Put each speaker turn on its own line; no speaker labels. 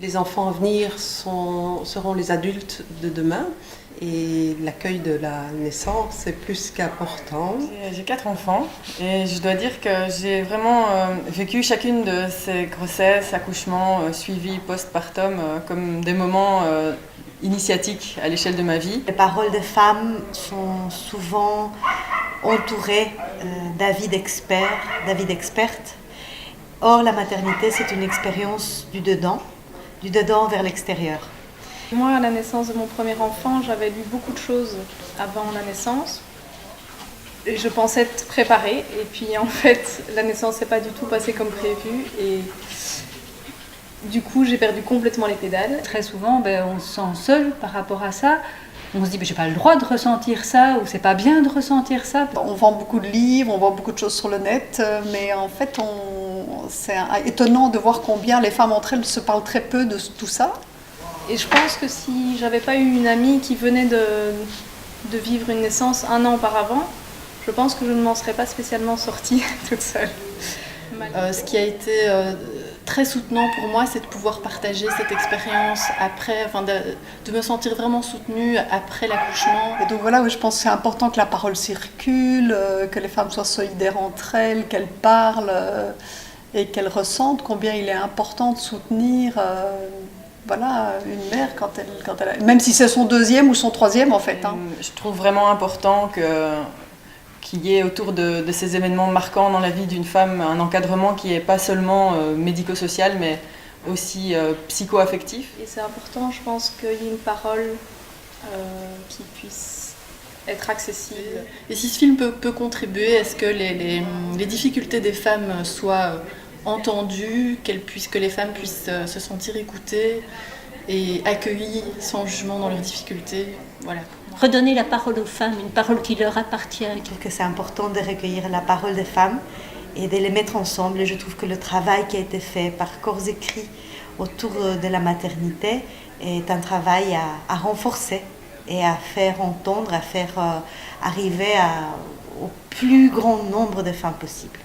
Les enfants à venir seront les adultes de demain et l'accueil de la naissance est plus qu'important.
J'ai 4 enfants et je dois dire que j'ai vraiment vécu chacune de ces grossesses, accouchements, suivis post-partum comme des moments initiatiques à l'échelle de ma vie.
Les paroles des femmes sont souvent entourées d'avis d'experts, d'avis d'expertes. Or, la maternité, c'est une expérience du dedans vers l'extérieur.
Moi, à la naissance de mon premier enfant, j'avais lu beaucoup de choses avant la naissance. Et je pensais être préparée. Et puis, en fait, la naissance n'est pas du tout passée comme prévu. Et du coup, j'ai perdu complètement les pédales.
Très souvent, on se sent seul par rapport à ça. On se dit, j'ai pas le droit de ressentir ça, ou c'est pas bien de ressentir ça.
On vend beaucoup de livres, on voit beaucoup de choses sur le net, mais en fait, c'est étonnant de voir combien les femmes entre elles se parlent très peu de tout ça.
Et je pense que si j'avais pas eu une amie qui venait de vivre une naissance 1 an auparavant, je pense que je ne m'en serais pas spécialement sortie toute seule.
Ce qui a été très soutenant pour moi, c'est de pouvoir partager cette expérience après, de me sentir vraiment soutenue après l'accouchement.
Et donc voilà, je pense que c'est important que la parole circule, que les femmes soient solidaires entre elles, qu'elles parlent et qu'elles ressentent combien il est important de soutenir une mère quand elle même si c'est son 2e ou son 3e en fait.
Je trouve vraiment important qu'il y ait autour de ces événements marquants dans la vie d'une femme un encadrement qui n'est pas seulement médico-social mais aussi psycho-affectif.
Et c'est important, je pense, qu'il y ait une parole qui puisse être accessible.
Et si ce film peut contribuer à ce que les difficultés des femmes soient entendues, que les femmes puissent se sentir écoutées et accueillies sans jugement dans leurs difficultés, voilà.
Redonner la parole aux femmes, une parole qui leur appartient.
Je trouve que c'est important de recueillir la parole des femmes et de les mettre ensemble. Et je trouve que le travail qui a été fait par corps écrits autour de la maternité est un travail à renforcer et à faire entendre, à faire arriver au plus grand nombre de femmes possible.